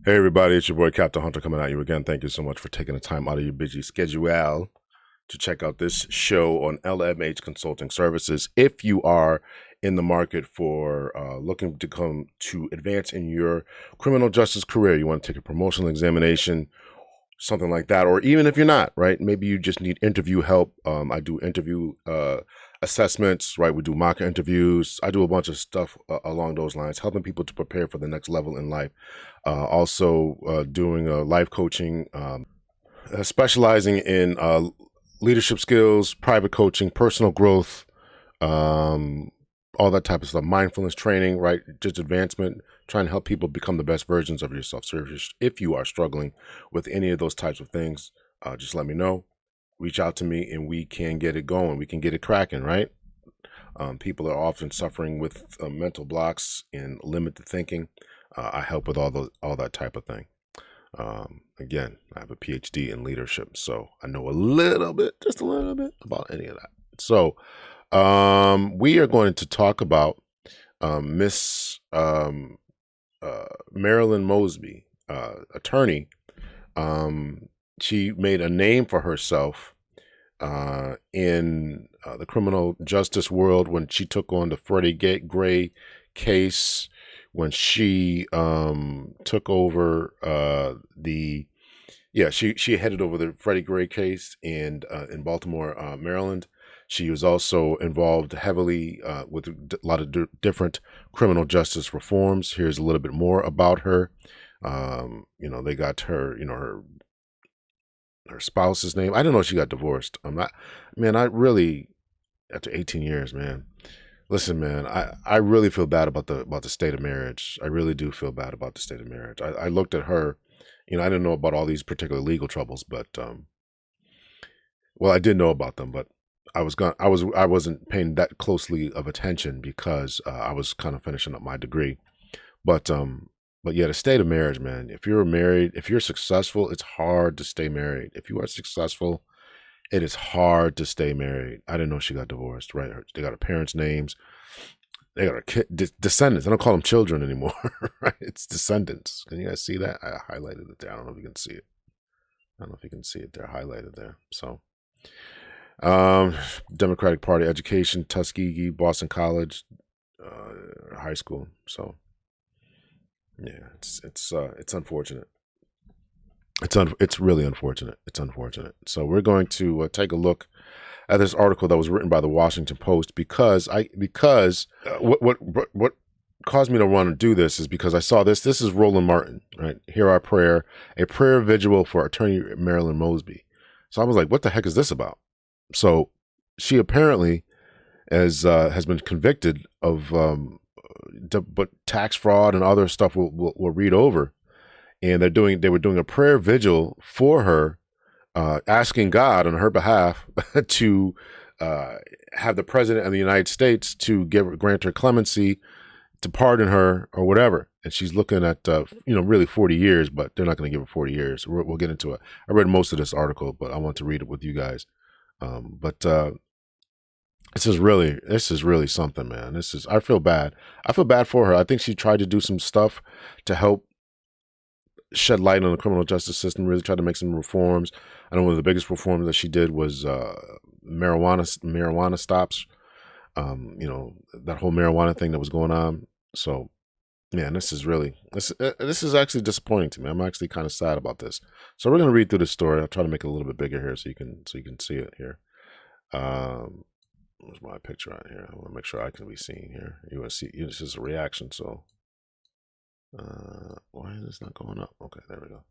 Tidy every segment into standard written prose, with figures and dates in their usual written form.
Hey everybody, it's your boy Captain Hunter coming at you again. Thank you so much for taking the time out of your busy schedule to check out this show on LMH Consulting Services. If you are in the market for looking to advance in your criminal justice career, you want to take a promotional examination, something like that, or even if you're not, right? Maybe you just need interview help. I do interview assessments, right? We do mock interviews. I do a bunch of stuff along those lines, helping people to prepare for the next level in life. Also doing life coaching, specializing in leadership skills, private coaching, personal growth, all that type of stuff, mindfulness training, right? Just advancement, trying to help people become the best versions of yourself. So if you are struggling with any of those types of things, just let me know. Reach out to me and we can get it going. We can get it cracking, right? People are often suffering with mental blocks and limited thinking. I help with all that type of thing. Again, I have a PhD in leadership, so I know a little bit, just a little bit about any of that. So we are going to talk about Miss Mailyn Mosby, attorney. She made a name for herself in the criminal justice world when she took on the Freddie Gray case, when she took over she headed over the Freddie Gray case in Baltimore, Maryland. She was also involved heavily with a lot of different criminal justice reforms. Here's a little bit more about her. They got her, her spouse's name. I didn't know she got divorced. I really, after 18 years, man. Listen, man, I really feel bad about the state of marriage. I really do feel bad about the state of marriage. I looked at her, I didn't know about all these particular legal troubles, but I did know about them, but I wasn't paying that closely of attention because I was kind of finishing up my degree. But yeah, the state of marriage, man. If you're married, if you're successful, it's hard to stay married. If you are successful, it is hard to stay married. I didn't know she got divorced, right? They got her parents' names. They got her descendants. I don't call them children anymore, right? It's descendants. Can you guys see that? I highlighted it there. I don't know if you can see it. I don't know if you can see it there, highlighted there. So, Democratic Party education, Tuskegee, Boston College, high school. So, yeah, it's unfortunate. It's really unfortunate. It's unfortunate. So we're going to take a look at this article that was written by the Washington Post because what caused me to want to do this is because I saw this. This is Roland Martin, right? Hear Our Prayer, a prayer vigil for attorney Mailyn Mosby. So I was like, what the heck is this about? So she apparently has been convicted of but tax fraud and other stuff we'll read over. And they were doing a prayer vigil for her, asking God on her behalf to have the president of the United States to grant her clemency, to pardon her or whatever. And she's looking at really 40 years, but they're not going to give her 40 years. We'll get into it. I read most of this article, but I want to read it with you guys. This is really something, man. I feel bad. I feel bad for her. I think she tried to do some stuff to help shed light on the criminal justice system, really tried to make some reforms. I know one of the biggest reforms that she did was marijuana stops, that whole marijuana thing that was going on. So, man, this is actually disappointing to me. I'm actually kind of sad about this. So we're going to read through the story. I'll try to make it a little bit bigger here so you can see it here. Where's my picture on here? I want to make sure I can be seen here. You want to see, this is a reaction, so why is this not going up? Okay, there we go.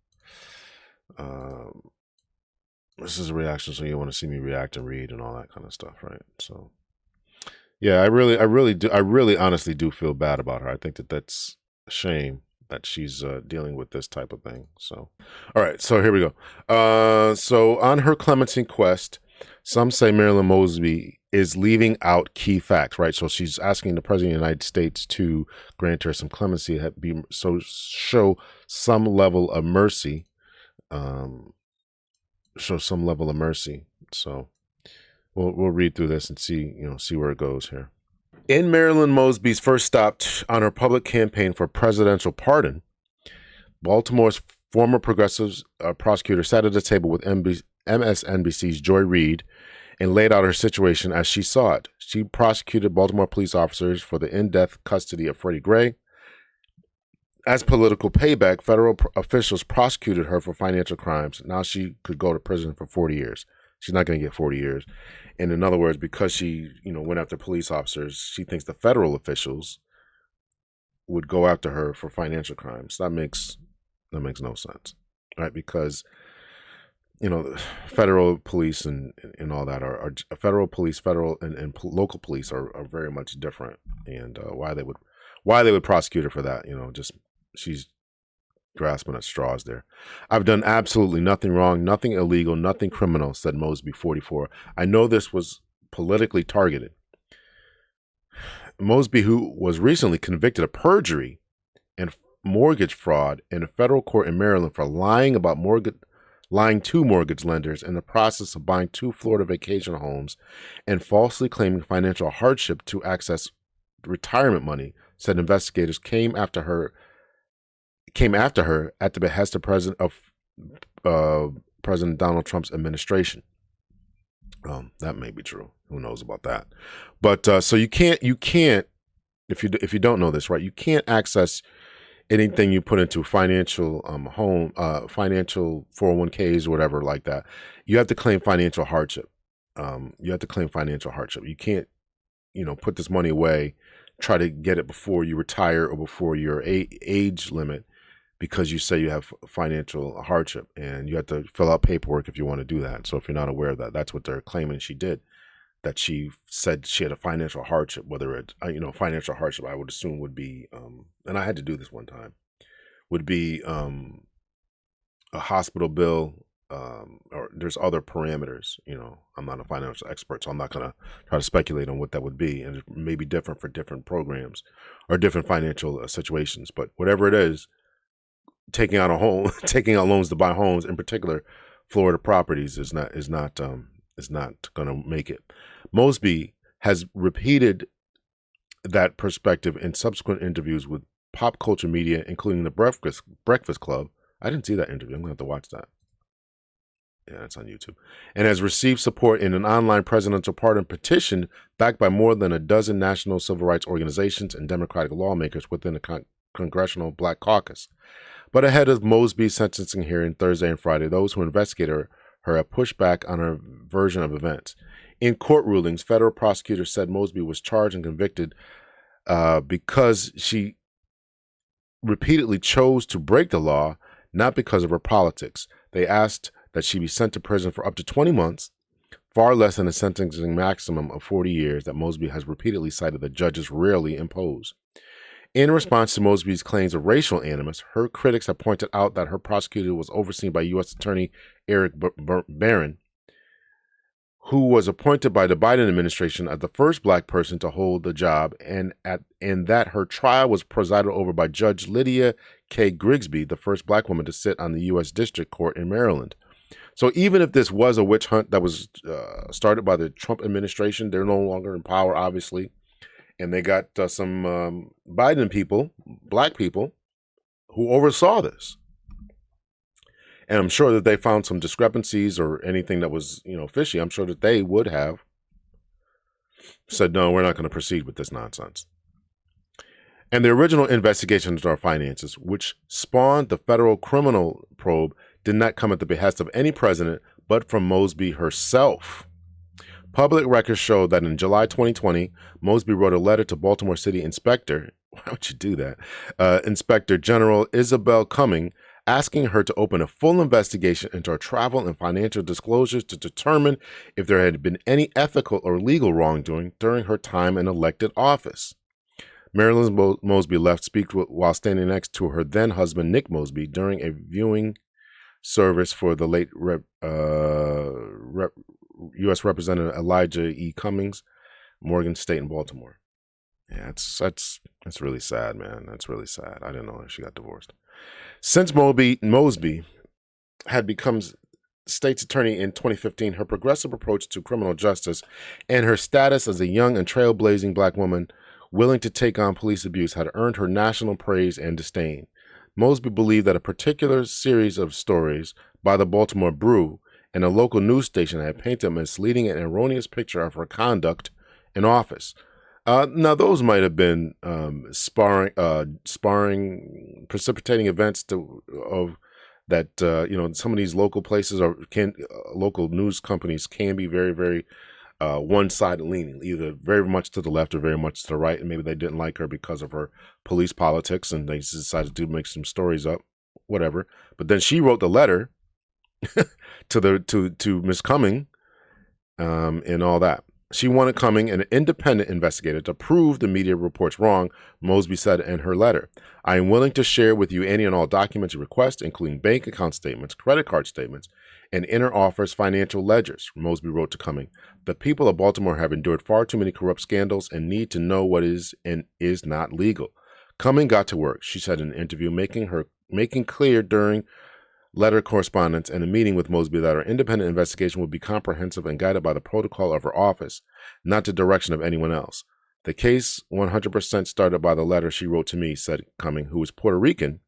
This is a reaction, so you want to see me react and read and all that kind of stuff, right? So, yeah, I really honestly do feel bad about her. I think that's a shame that she's dealing with this type of thing. So, all right, so here we go. So on her clemency quest, some say Mailyn Mosby is leaving out key facts, right? So she's asking the president of the United States to grant her some clemency, show some level of mercy, So we'll read through this and see where it goes here. In Mailyn Mosby's first stop on her public campaign for presidential pardon, Baltimore's former progressive prosecutor sat at the table with MSNBC's Joy Reid and laid out her situation as she saw it. She prosecuted Baltimore police officers for the in-depth custody of Freddie Gray. As political payback, federal officials prosecuted her for financial crimes. Now she could go to prison for 40 years. She's not going to get 40 years. And in other words, because she, went after police officers, she thinks the federal officials would go after her for financial crimes. That makes no sense, right? Because federal police and all that are federal police, federal and local police are very much different. And why they would prosecute her for that, just she's grasping at straws there. I've done absolutely nothing wrong, nothing illegal, nothing criminal, said Mosby, 44. I know this was politically targeted. Mosby, who was recently convicted of perjury and mortgage fraud in a federal court in Maryland for lying to mortgage lenders in the process of buying 2 Florida vacation homes and falsely claiming financial hardship to access retirement money, said investigators came after her at the behest of President Donald Trump's administration. That may be true. Who knows about that? But so you can't if you don't know this, right? You can't access anything you put into financial financial 401ks or whatever like that. You have to claim financial hardship. You can't put this money away, try to get it before you retire or before your age limit, because you say you have financial hardship, and you have to fill out paperwork if you want to do that. So if you're not aware of that, that's what they're claiming she did, that she said she had a financial hardship, whether it, financial hardship, I would assume would be, and I had to do this one time, would be a hospital bill, or there's other parameters. I'm not a financial expert, so I'm not going to try to speculate on what that would be. And it may be different for different programs or different financial situations, but whatever it is, taking out loans to buy homes, in particular Florida properties, is not going to make it. Mosby has repeated that perspective in subsequent interviews with pop culture media, including the Breakfast Club. I didn't see that interview. I'm going to have to watch that. Yeah, it's on YouTube. And has received support in an online presidential pardon petition backed by more than a dozen national civil rights organizations and Democratic lawmakers within the Congressional Black Caucus. But ahead of Mosby's sentencing hearing Thursday and Friday, those who investigated her have pushed back on her version of events. In court rulings, federal prosecutors said Mosby was charged and convicted because she repeatedly chose to break the law, not because of her politics. They asked that she be sent to prison for up to 20 months, far less than a sentencing maximum of 40 years that Mosby has repeatedly cited that judges rarely impose. In response to Mosby's claims of racial animus, her critics have pointed out that her prosecutor was overseen by U.S. Attorney Eric Barron, who was appointed by the Biden administration as the first Black person to hold the job, and that her trial was presided over by Judge Lydia K. Grigsby, the first Black woman to sit on the U.S. District Court in Maryland. So even if this was a witch hunt that was started by the Trump administration, they're no longer in power, obviously. And they got some Biden people, Black people, who oversaw this. And I'm sure that they found some discrepancies or anything that was, fishy. I'm sure that they would have said, no, we're not going to proceed with this nonsense. And the original investigation into our finances, which spawned the federal criminal probe, did not come at the behest of any president, but from Mosby herself. Public records show that in July 2020, Mosby wrote a letter to Baltimore City Inspector, why would you do that? Inspector General Isabel Cumming, asking her to open a full investigation into her travel and financial disclosures to determine if there had been any ethical or legal wrongdoing during her time in elected office. Marilyn Mosby left speak while standing next to her then husband Nick Mosby during a viewing service for the late U.S. Representative Elijah E. Cummings, Morgan State in Baltimore. Yeah, that's really sad, man. That's really sad. I didn't know she got divorced. Since Mosby had become state's attorney in 2015, her progressive approach to criminal justice and her status as a young and trailblazing Black woman willing to take on police abuse had earned her national praise and disdain. Mosby believed that a particular series of stories by the Baltimore Brew and a local news station had painted a misleading and erroneous picture of her conduct in office. Now, those might have been sparring, precipitating events that some of these local places local news companies can be very, very one-sided leaning, either very much to the left or very much to the right, and maybe they didn't like her because of her police politics, and they decided to make some stories up, whatever. But then she wrote the letter to Miss Cumming, and all that. She wanted Cumming, an independent investigator, to prove the media reports wrong, Mosby said in her letter. I am willing to share with you any and all documents you request, including bank account statements, credit card statements, and inter-office financial ledgers, Mosby wrote to Cumming. The people of Baltimore have endured far too many corrupt scandals and need to know what is and is not legal. Cumming got to work, she said in an interview, making clear during letter correspondence and a meeting with Mosby that her independent investigation would be comprehensive and guided by the protocol of her office, not the direction of anyone else. The case 100% started by the letter she wrote to me, said Cumming, who is Puerto Rican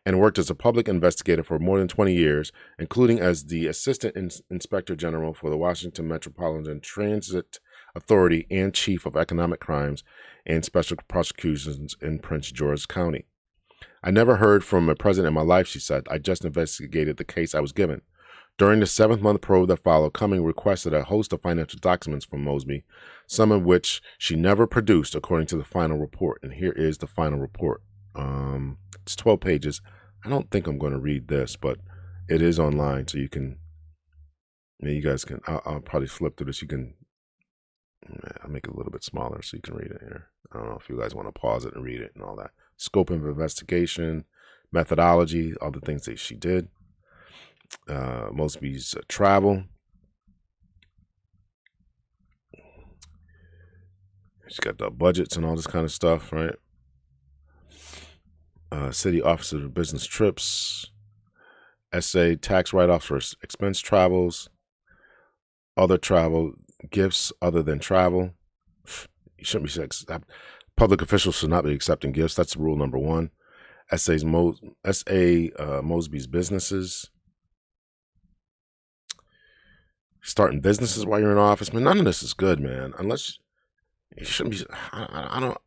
and worked as a public investigator for more than 20 years, including as the Assistant Inspector General for the Washington Metropolitan Transit Authority and Chief of Economic Crimes and Special Prosecutions in Prince George's County. I never heard from a president in my life, she said. I just investigated the case I was given. During the 7-month probe that followed, Cumming requested a host of financial documents from Mosby, some of which she never produced according to the final report. And here is the final report. It's 12 pages. I don't think I'm going to read this, but it is online, so you guys can, I'll probably flip through this. I'll make it a little bit smaller so you can read it here. I don't know if you guys want to pause it and read it and all that. Scope of investigation, methodology, all the things that she did. Mosby's travel. She's got the budgets and all this kind of stuff, right? City Office of Business trips. Essay, tax write-offs for expense travels. Other travel, gifts other than travel. You shouldn't be public officials should not be accepting gifts. That's rule number 1. Mosby's businesses. Starting businesses while you're in office, man. None of this is good, man. Unless you shouldn't be. I don't.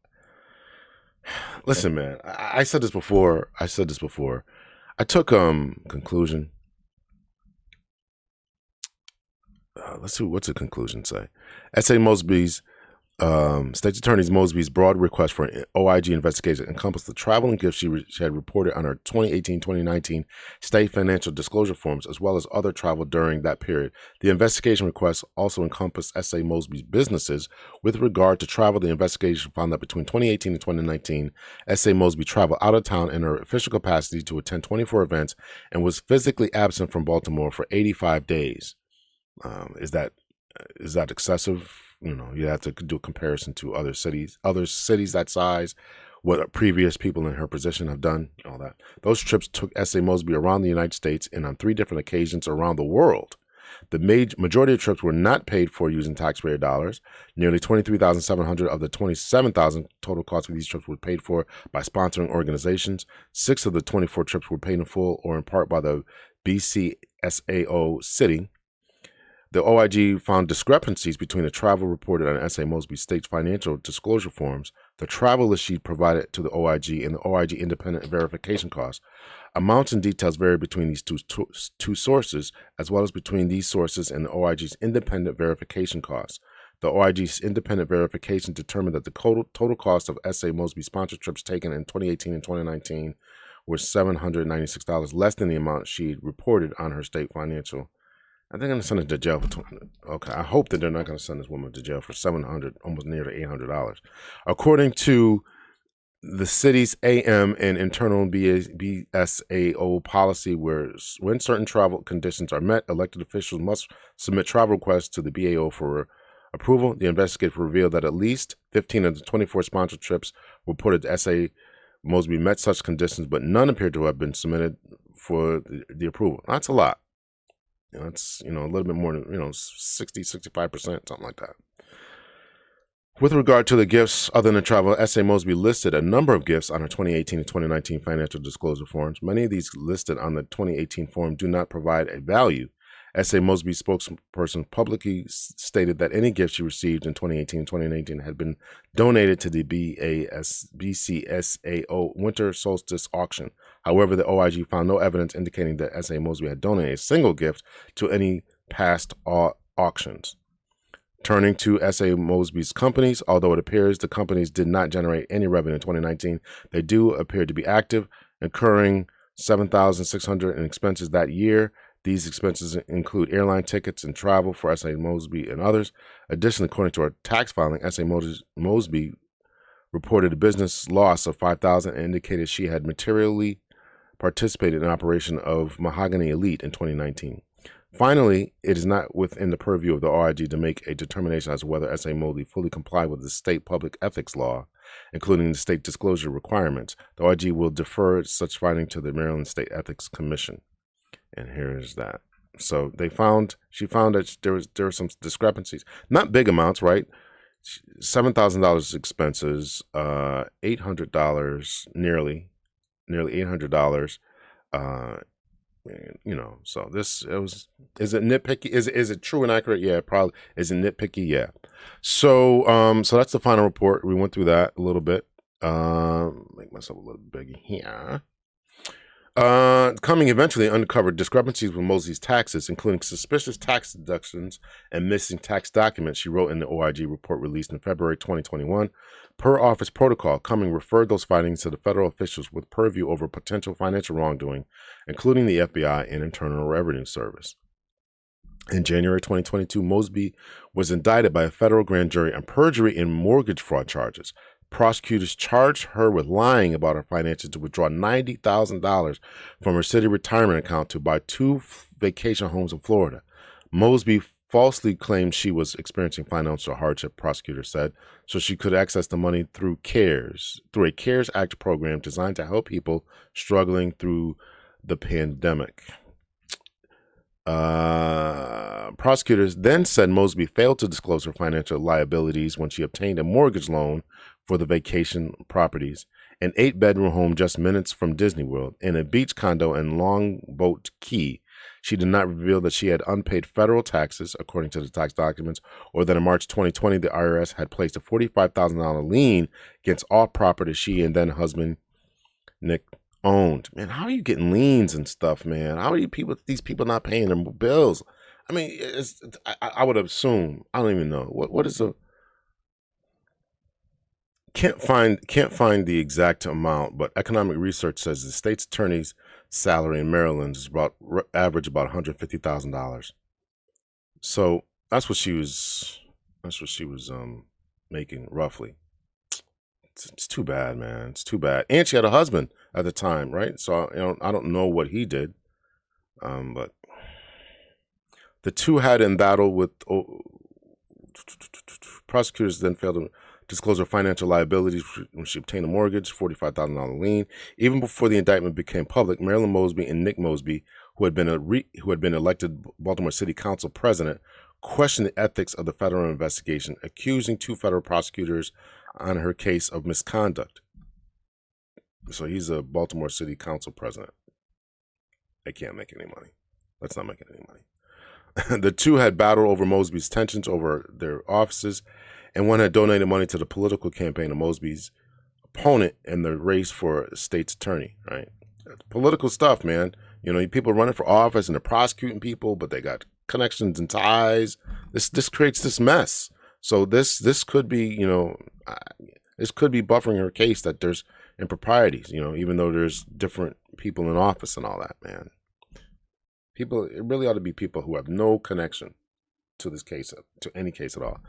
Listen, man. I said this before. I took conclusion. Let's see. What's the conclusion say? S.A. Mosby's. State's Attorney Mosby's broad request for an OIG investigation encompassed the travel and gifts she had reported on her 2018-2019 state financial disclosure forms, as well as other travel during that period. The investigation request also encompassed S.A. Mosby's businesses. With regard to travel, the investigation found that between 2018 and 2019, S.A. Mosby traveled out of town in her official capacity to attend 24 events and was physically absent from Baltimore for 85 days. Is that excessive? You have to do a comparison to other cities that size, what previous people in her position have done, all that. Those trips took S.A. Mosby around the United States and on 3 different occasions around the world. The majority of trips were not paid for using taxpayer dollars. Nearly $23,700 of the $27,000 total cost of these trips were paid for by sponsoring organizations. 6 of the 24 trips were paid in full or in part by the BCSAO city. The OIG found discrepancies between the travel reported on S.A. Mosby's state's financial disclosure forms, the travel list sheet provided to the OIG, and the OIG independent verification costs. Amounts and details vary between these two sources, as well as between these sources and the OIG's independent verification costs. The OIG's independent verification determined that the total cost of S.A. Mosby sponsored trips taken in 2018 and 2019 were $796, less than the amount she reported on her state financial. I think I'm going to send her to jail for okay. I hope that they're not going to send this woman to jail for $700, almost nearly $800. According to the city's AM and internal BSAO policy, when certain travel conditions are met, elected officials must submit travel requests to the BAO for approval. The investigation revealed that at least 15 of the 24 sponsored trips reported to S.A. Mosby met such conditions, but none appeared to have been submitted for the approval. That's a lot. It's, a little bit more than, 60, 65%, something like that. With regard to the gifts other than travel, S.A. Mosby listed a number of gifts on her 2018 and 2019 financial disclosure forms. Many of these listed on the 2018 form do not provide a value. S.A. Mosby's spokesperson publicly stated that any gifts she received in 2018 and 2019 had been donated to the BCSAO Winter Solstice Auction. However, the OIG found no evidence indicating that S.A. Mosby had donated a single gift to any past auctions. Turning to S.A. Mosby's companies, although it appears the companies did not generate any revenue in 2019, they do appear to be active, incurring $7,600 in expenses that year. These expenses include airline tickets and travel for S.A. Mosby and others. Additionally, according to our tax filing, S.A. Mosby reported a business loss of $5,000 and indicated she had materially participated in operation of Mahogany Elite in 2019. Finally, it is not within the purview of the OIG to make a determination as to whether S.A. Mosby fully complied with the state public ethics law, including the state disclosure requirements. The OIG will defer such finding to the Maryland State Ethics Commission. And here's that. So she found that there were some discrepancies, not big amounts, right? $7,000 expenses, $800, nearly $800. So is it nitpicky? Is it true and accurate? Yeah, probably. Is it nitpicky? Yeah. So that's the final report. We went through that a little bit. Make myself a little bigger here. Coming eventually uncovered discrepancies with Mosby's taxes, including suspicious tax deductions and missing tax documents, she wrote in the OIG report released in February 2021. Per office protocol, Cumming referred those findings to the federal officials with purview over potential financial wrongdoing, including the FBI and Internal Revenue Service. In January 2022, Mosby was indicted by a federal grand jury on perjury and mortgage fraud charges. Prosecutors charged her with lying about her finances to withdraw $90,000 from her city retirement account to buy 2 vacation homes in Florida. Mosby falsely claimed she was experiencing financial hardship, prosecutors said, so she could access the money through a CARES Act program designed to help people struggling through the pandemic. Prosecutors then said Mosby failed to disclose her financial liabilities when she obtained a mortgage loan for the vacation properties, an 8-bedroom home just minutes from Disney World, and a beach condo in Longboat Key. She did not reveal that she had unpaid federal taxes, according to the tax documents, or that in March 2020, the IRS had placed a $45,000 lien against all property she and then husband Nick owned. Man, how are you getting liens and stuff, man? How are these people not paying their bills? I mean, I would assume, I don't even know. What is a... Can't find the exact amount, but economic research says the state's attorney's salary in Maryland is average about $150,000. So that's what she was making roughly. It's too bad, man. It's too bad. And she had a husband at the time, right? So I don't know what he did, but the two had in battle with prosecutors. Then failed to disclose her financial liabilities when she obtained a mortgage, $45,000 lien. Even before the indictment became public, Marilyn Mosby and Nick Mosby, who had been elected Baltimore City Council president, questioned the ethics of the federal investigation, accusing 2 federal prosecutors on her case of misconduct. So he's a Baltimore City Council president. They can't make any money. That's not making any money. The 2 had battled over Mosby's tensions over their offices, and one had donated money to the political campaign of Mosby's opponent in the race for state's attorney, right? That's political stuff, man. People running for office and they're prosecuting people, but they got connections and ties. This creates this mess. So this could be, this could be buffering her case that there's improprieties, even though there's different people in office and all that, man. It really ought to be people who have no connection to this case, to any case at all.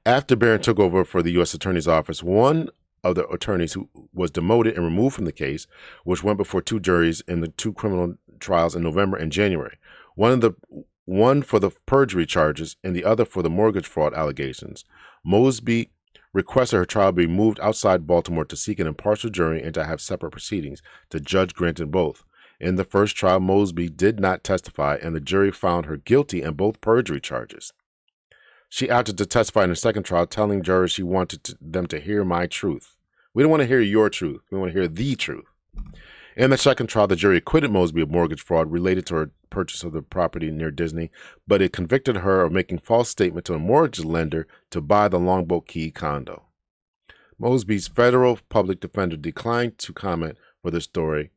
After Barron took over for the U.S. Attorney's Office, one of the attorneys who was demoted and removed from the case, which went before 2 juries in the 2 criminal trials in November and January. One for the perjury charges and the other for the mortgage fraud allegations. Mosby requested her trial be moved outside Baltimore to seek an impartial jury and to have separate proceedings. The judge granted both. In the first trial, Mosby did not testify, and the jury found her guilty in both perjury charges. She opted to testify in the second trial, telling jurors she wanted them to hear my truth. We don't want to hear your truth. We want to hear the truth. In the second trial, the jury acquitted Mosby of mortgage fraud related to her purchase of the property near Disney, but it convicted her of making false statement to a mortgage lender to buy the Longboat Key condo. Mosby's federal public defender declined to comment for the story,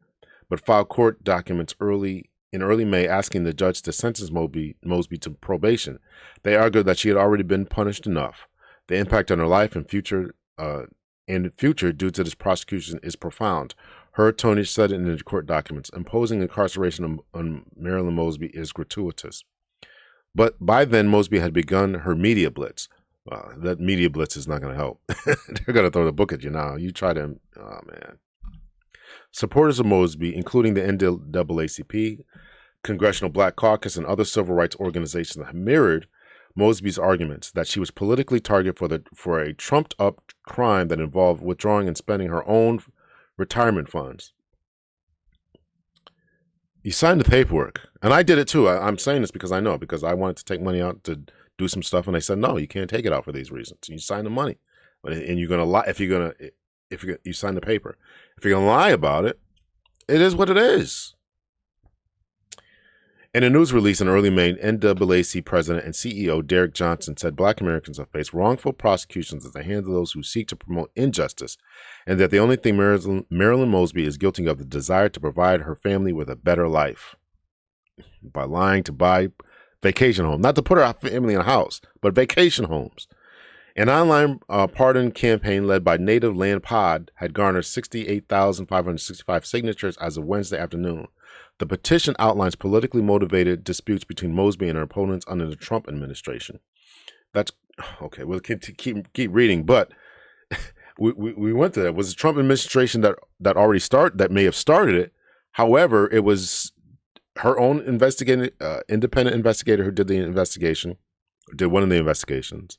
but filed court documents in early May asking the judge to sentence Mosby to probation. They argued that she had already been punished enough. The impact on her life and future due to this prosecution is profound. Her attorney said in the court documents, imposing incarceration on Marilyn Mosby is gratuitous. But by then, Mosby had begun her media blitz. That media blitz is not going to help. They're going to throw the book at you now. You try to, oh man. Supporters of Mosby, including the NAACP, Congressional Black Caucus, and other civil rights organizations, have mirrored Mosby's arguments that she was politically targeted for a trumped-up crime that involved withdrawing and spending her own retirement funds. You signed the paperwork, and I did it too. I'm saying this because I know, because I wanted to take money out to do some stuff, and they said no, you can't take it out for these reasons. You sign the money, and you're gonna lie if you sign the paper. If you're gonna lie about it, it is what it is. In a news release in early May, NAACP President and CEO Derek Johnson said Black Americans have faced wrongful prosecutions at the hands of those who seek to promote injustice, and that the only thing Marilyn Mosby is guilty of is the desire to provide her family with a better life by lying to buy vacation home, not to put her family in a house, but vacation homes. An online pardon campaign led by Native Land Pod had garnered 68,565 signatures as of Wednesday afternoon. The petition outlines politically motivated disputes between Mosby and her opponents under the Trump administration. That's okay. We'll keep reading, but we went to that. It was the Trump administration that already that may have started it. However, it was her own independent investigator who did the investigation, did one of the investigations.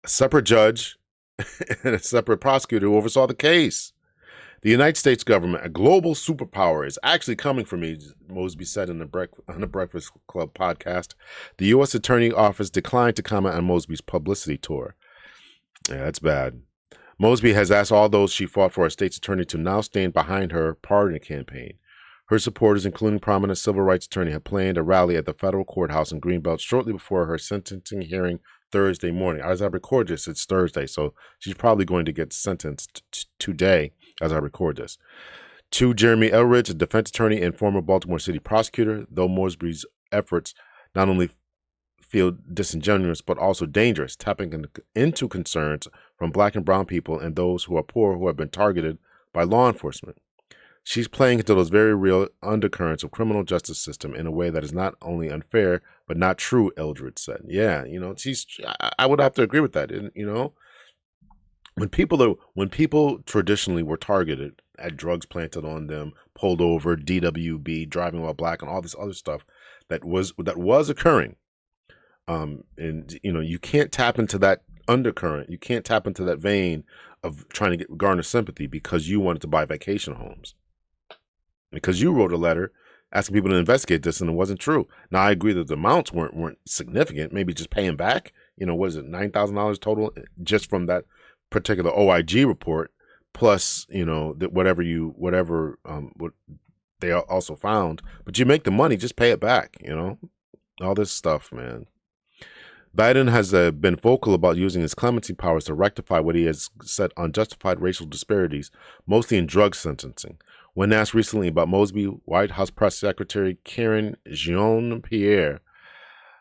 A separate judge and a separate prosecutor who oversaw the case. The United States government, a global superpower, is actually coming for me, Mosby said on the Breakfast Club podcast. The U.S. Attorney Office declined to comment on Mosby's publicity tour. Yeah, that's bad. Mosby has asked all those she fought for as state's attorney to now stand behind her pardon campaign. Her supporters, including prominent civil rights attorney, have planned a rally at the federal courthouse in Greenbelt shortly before her sentencing hearing Thursday morning. As I record this, it's Thursday, so she's probably going to get sentenced today as I record this. To Jeremy Elridge, a defense attorney and former Baltimore City prosecutor, though Mosby's efforts not only feel disingenuous but also dangerous, tapping into concerns from Black and brown people and those who are poor who have been targeted by law enforcement. She's playing into those very real undercurrents of criminal justice system in a way that is not only unfair, but not true, Eldridge said. Yeah, I would have to agree with that. When people traditionally were targeted, had drugs planted on them, pulled over, DWB, driving while black, and all this other stuff that was occurring, and you can't tap into that undercurrent. You can't tap into that vein of trying to garner sympathy because you wanted to buy vacation homes. Because you wrote a letter asking people to investigate this, and it wasn't true. Now, I agree that the amounts weren't significant. Maybe just paying back, what is it, $9,000 total just from that particular OIG report, plus that whatever what they also found. But you make the money, just pay it back. All this stuff, man. Biden has been vocal about using his clemency powers to rectify what he has said unjustified racial disparities, mostly in drug sentencing. When asked recently about Mosby, White House Press Secretary Karen Jean-Pierre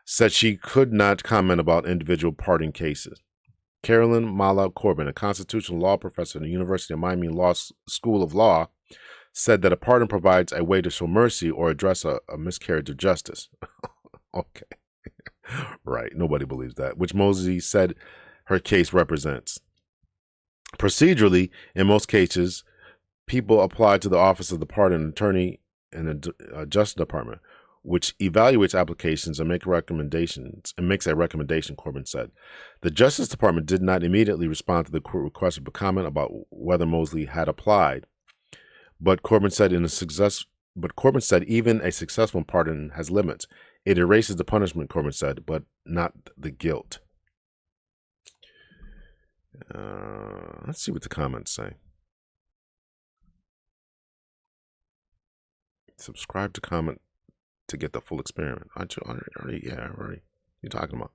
said she could not comment about individual pardon cases. Carolyn Mala Corbin, a constitutional law professor at the University of Miami School of Law, said that a pardon provides a way to show mercy or address a miscarriage of justice. Okay. Right. Nobody believes that, which Mosby said her case represents. Procedurally, in most cases, people apply to the Office of the Pardon Attorney in the Justice Department, which evaluates applications and makes a recommendation, Corbin said. The Justice Department did not immediately respond to the court request for comment about whether Mosby had applied. But Corbin said in a But Corbin said even a successful pardon has limits. It erases the punishment, Corbin said, but not the guilt. Let's see what the comments say. Subscribe to comment to get the full experiment. Already. You're talking about.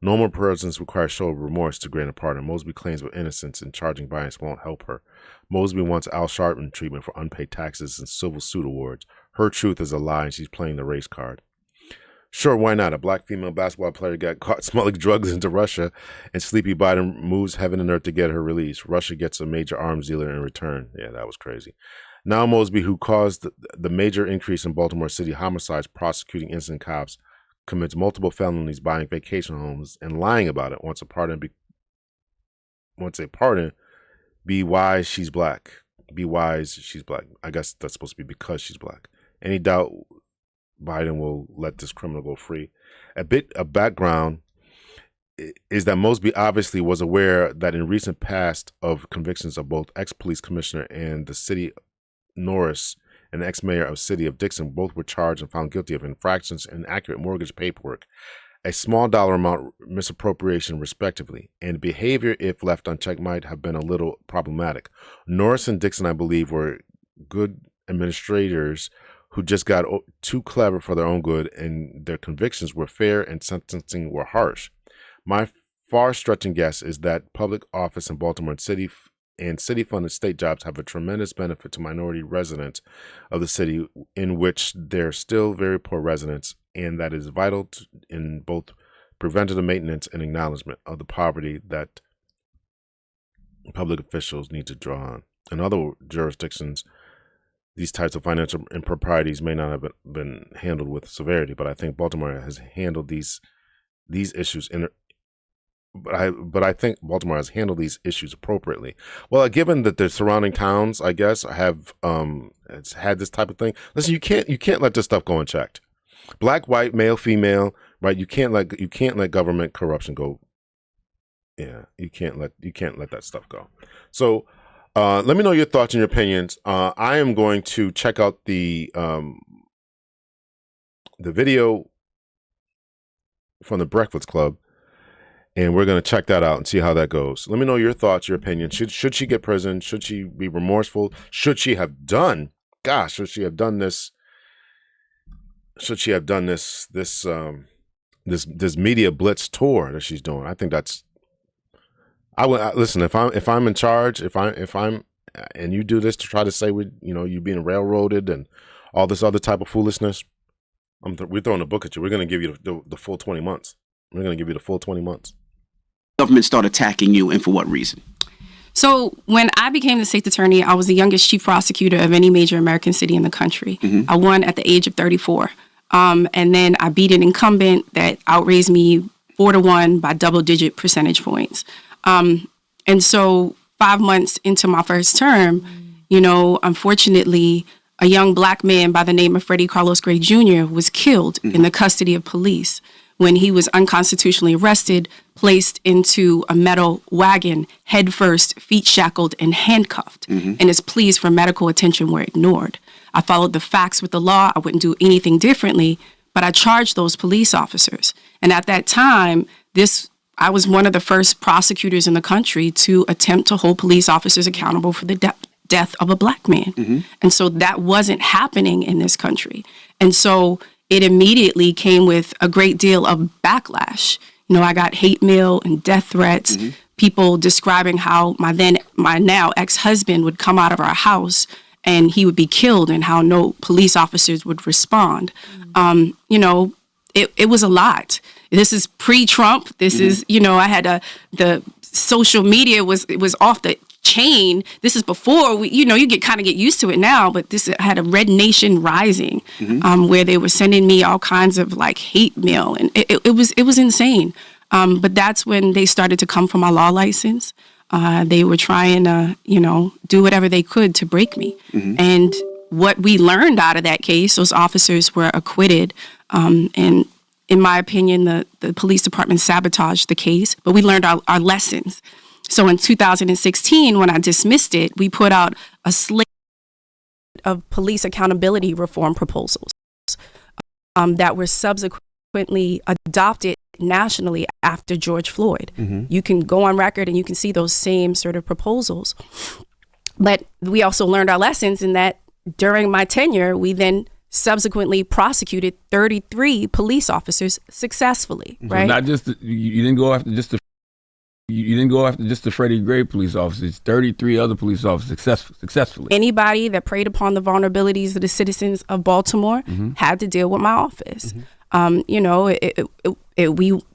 Normal persons require show of remorse to grant a pardon. Mosby claims of innocence and charging bias won't help her. Mosby wants Al Sharpton treatment for unpaid taxes and civil suit awards. Her truth is a lie, and she's playing the race card. Sure, why not? A black female basketball player got caught smuggling drugs into Russia, and Sleepy Biden moves heaven and earth to get her released. Russia gets a major arms dealer in return. Yeah, that was crazy. Now Mosby, who caused the major increase in Baltimore City homicides, prosecuting innocent cops, commits multiple felonies, buying vacation homes, and lying about it. Wants a pardon. Be wise, she's black. Be wise, she's black. I guess that's supposed to be because she's black. Any doubt Biden will let this criminal go free? A bit of background is that Mosby obviously was aware that in recent past of convictions of both ex-police commissioner and the city Norris and the ex-mayor of city of Dixon, both were charged and found guilty of infractions and inaccurate mortgage paperwork, a small dollar amount misappropriation respectively, and behavior, if left unchecked, might have been a little problematic. Norris and Dixon, I believe, were good administrators who just got too clever for their own good, and their convictions were fair and sentencing were harsh. My far-stretching guess is that public office in Baltimore City and city-funded state jobs have a tremendous benefit to minority residents of the city, in which they're still very poor residents, and that is vital in both preventative maintenance and acknowledgement of the poverty that public officials need to draw on. In other jurisdictions, these types of financial improprieties may not have been handled with severity, but I think Baltimore has handled these issues But I think Baltimore has handled these issues appropriately. Well, given that the surrounding towns, I guess, have it's had this type of thing. Listen, you can't let this stuff go unchecked. Black, white, male, female, right? You can't let government corruption go. Yeah, you can't let that stuff go. So, let me know your thoughts and your opinions. I am going to check out the video from the Breakfast Club. And we're going to check that out and see how that goes. Let me know your thoughts, your opinion. Should she get prison? Should she be remorseful? Should she have done? Gosh, should she have done this? Should she have done this media blitz tour that she's doing? I think that's. Listen. If I'm in charge, if I'm, and you do this to try to say you're being railroaded and all this other type of foolishness, we're throwing a book at you. We're going to give you the full 20 months. We're going to give you the full 20 months. Government start attacking you, and for what reason? So when I became the state's attorney, I was the youngest chief prosecutor of any major American city in the country. Mm-hmm. I won at the age of 34. And then I beat an incumbent that outraised me 4-1 by double-digit percentage points. And so 5 months into my first term, unfortunately, a young black man by the name of Freddie Carlos Gray Jr. was killed in the custody of police when he was unconstitutionally arrested, placed into a metal wagon, head first, feet shackled, and handcuffed. Mm-hmm. And his pleas for medical attention were ignored. I followed the facts with the law. I wouldn't do anything differently, but I charged those police officers. And at that time, I was one of the first prosecutors in the country to attempt to hold police officers accountable for the death of a black man. Mm-hmm. And so that wasn't happening in this country. And so it immediately came with a great deal of backlash. I got hate mail and death threats, mm-hmm. people describing how my now ex-husband would come out of our house and he would be killed and how no police officers would respond. Mm-hmm. It was a lot. This is pre-Trump. This mm-hmm. is, I had the social media was off the chain. This is before you get used to it now, but I had a Red Nation Rising, mm-hmm. Where they were sending me all kinds of hate mail, and it was insane. But that's when they started to come for my law license. They were trying to, do whatever they could to break me. Mm-hmm. And what we learned out of that case, those officers were acquitted. And in my opinion, the police department sabotaged the case, but we learned our lessons. So in 2016, when I dismissed it, we put out a slate of police accountability reform proposals that were subsequently adopted nationally after George Floyd. You can go on record and you can see those same sort of proposals. But we also learned our lessons in that during my tenure, we then subsequently prosecuted 33 police officers successfully, right? So not just you didn't go after just the Freddie Gray police officers. 33 other police officers successfully. Anybody that preyed upon the vulnerabilities of the citizens of Baltimore had to deal with my office.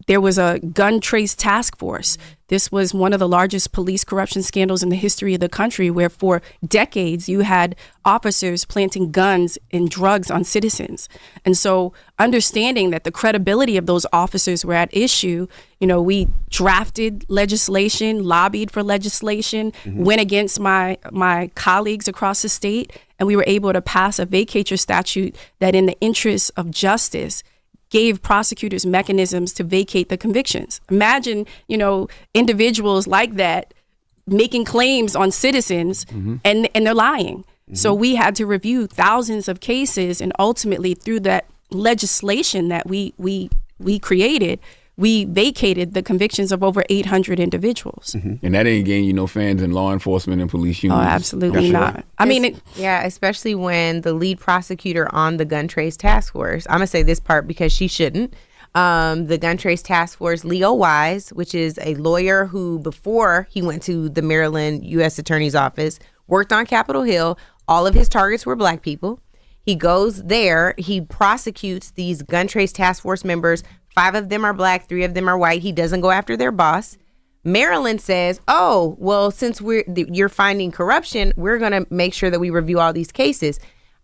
There was a gun trace task force. This was one of the largest police corruption scandals in the history of the country, where for decades you had officers planting guns and drugs on citizens. And so understanding that the credibility of those officers were at issue, we drafted legislation, lobbied for legislation, went against my colleagues across the state, and we were able to pass a vacatur statute that in the interest of justice gave prosecutors mechanisms to vacate the convictions. Imagine, individuals like that making claims on citizens and they're lying. So we had to review thousands of cases, and ultimately through that legislation that we created, we vacated the convictions of over 800 individuals. And that ain't getting you no fans in law enforcement and police unions. Oh, absolutely not. I mean, especially when the lead prosecutor on the gun trace task force, I'm gonna say this part because she shouldn't. The gun trace task force, Leo Wise, which is a lawyer who, before he went to the Maryland U.S. Attorney's Office, worked on Capitol Hill. All of his targets were black people. He goes there, he prosecutes these gun trace task force members. 5 of them are black, 3 of them are white. He doesn't go after their boss. Maryland says, oh, well, since you're finding corruption, we're going to make sure that we review all these cases.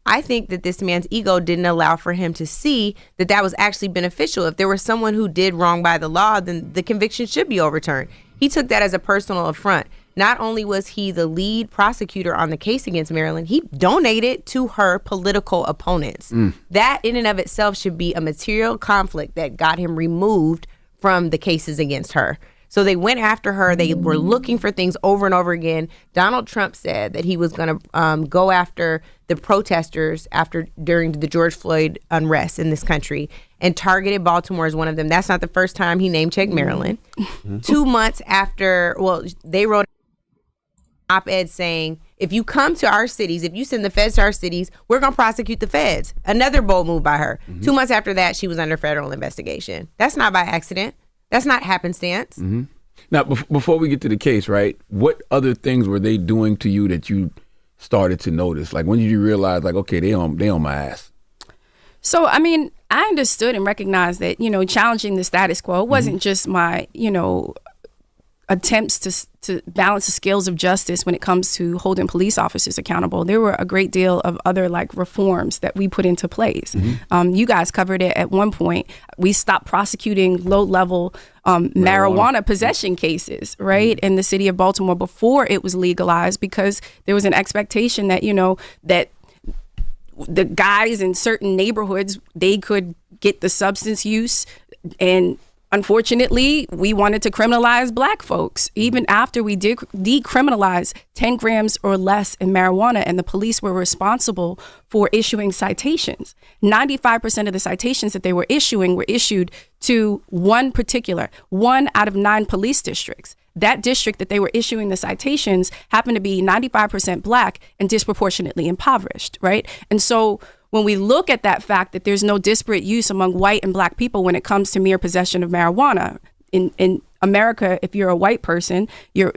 I think that this man's ego didn't allow for him to see that that was actually beneficial. If there was someone who did wrong by the law, then the conviction should be overturned. He took that as a personal affront. Not only was he the lead prosecutor on the case against Mailyn, he donated to her political opponents. That in and of itself should be a material conflict that got him removed from the cases against her. So they went after her. They were looking for things over and over again. Donald Trump said that he was going to go after the protesters during the George Floyd unrest in this country, and targeted Baltimore as one of them. That's not the first time he name-checked Maryland. 2 months after, they wrote an op-ed saying, if you come to our cities, if you send the feds to our cities, we're going to prosecute the feds. Another bold move by her. 2 months after that, she was under federal investigation. That's not by accident. That's not happenstance. Now, before we get to the case, right, what other things were they doing to you that you started to notice? Like, when did you realize, like, okay, they on my ass? So, I mean, I understood and recognized that, challenging the status quo wasn't just my, attempts to balance the scales of justice when it comes to holding police officers accountable. There were a great deal of other reforms that we put into place. You guys covered it at one point. We stopped prosecuting low-level marijuana possession cases, right, in the city of Baltimore before it was legalized, because there was an expectation that, that the guys in certain neighborhoods, they could get the substance use, and unfortunately, we wanted to criminalize black folks, even after we did decriminalize 10 grams or less in marijuana, and the police were responsible for issuing citations. 95% of the citations that they were issued to one out of 9 police districts. That district that they were issuing the citations happened to be 95% black and disproportionately impoverished, right? And so when we look at that fact that there's no disparate use among white and black people when it comes to mere possession of marijuana in America, if you're a white person, a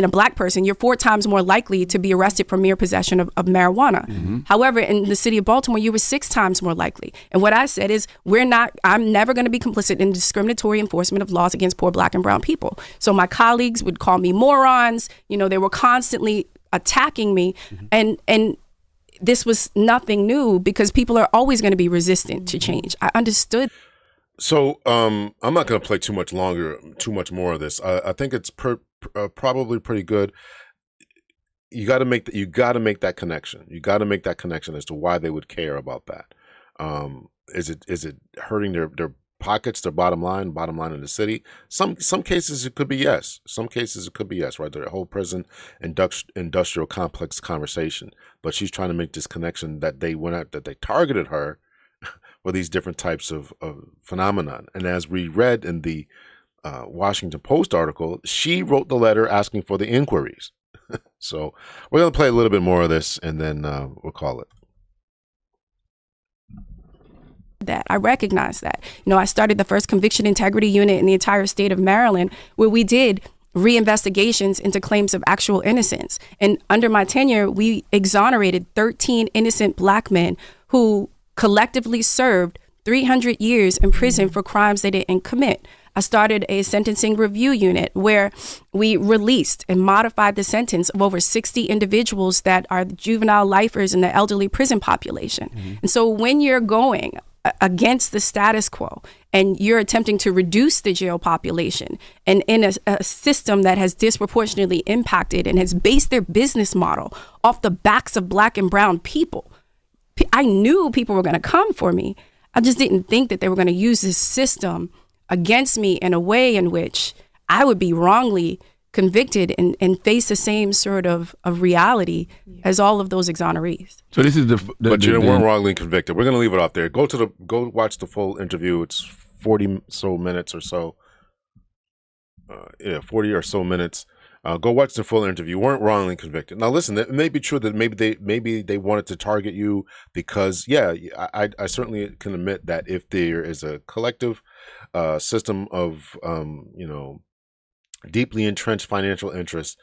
black person, you're 4 times more likely to be arrested for mere possession of marijuana. However, in the city of Baltimore, you were 6 times more likely. And what I said is, I'm never going to be complicit in discriminatory enforcement of laws against poor black and brown people. So my colleagues would call me morons. They were constantly attacking me. And this was nothing new, because people are always going to be resistant to change. I understood. So I'm not going to play too much more of this. I think it's probably pretty good. You got to make that connection. You got to make that connection as to why they would care about that. Is it hurting their pockets, their bottom line in the city. Some cases it could be yes. Some cases it could be yes, right? The whole prison industrial complex conversation. But she's trying to make this connection that they went out, that they targeted her for these different types of phenomenon. And as we read in the Washington Post article, she wrote the letter asking for the inquiries. So we're going to play a little bit more of this, and then we'll call it. That I recognize that. I started the first conviction integrity unit in the entire state of Maryland, where we did reinvestigations into claims of actual innocence. And under my tenure, we exonerated 13 innocent Black men who collectively served 300 years in prison for crimes they didn't commit. I started a sentencing review unit where we released and modified the sentence of over 60 individuals that are juvenile lifers in the elderly prison population. And so when you're going against the status quo and you're attempting to reduce the jail population and in a system that has disproportionately impacted and has based their business model off the backs of Black and brown people, I knew people were going to come for me. I just didn't think that they were going to use this system against me in a way in which I would be wrongly convicted and face the same sort of reality as all of those exonerees. So this is but you weren't wrongly convicted. We're going to leave it off there. Go watch the full interview. It's 40 so minutes or so. 40 or so minutes. Go watch the full interview. You weren't wrongly convicted. Now, listen, it may be true that maybe they wanted to target you because, I certainly can admit that if there is a collective system of, deeply entrenched financial interests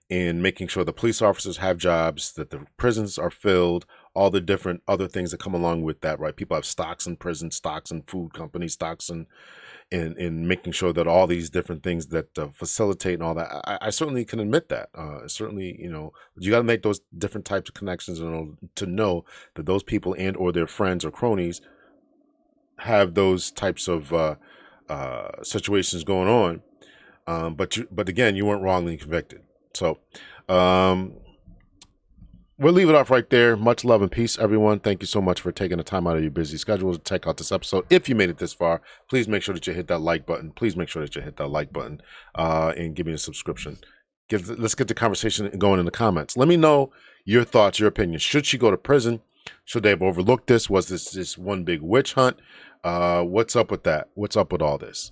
in making sure the police officers have jobs, that the prisons are filled, all the different other things that come along with that, right? People have stocks in prison, stocks in food companies, stocks in making sure that all these different things that facilitate and all that. I certainly can admit that. Certainly, you got to make those different types of connections to know that those people and or their friends or cronies have those types of situations going on. But again, you weren't wrongly convicted. So we'll leave it off right there. Much love and peace, everyone. Thank you so much for taking the time out of your busy schedule to check out this episode. If you made it this far, please make sure that you hit that like button. And give me a subscription. Let's get the conversation going in the comments. Let me know your thoughts, your opinions. Should she go to prison? Should they have overlooked this? Was this one big witch hunt? What's up with that? What's up with all this?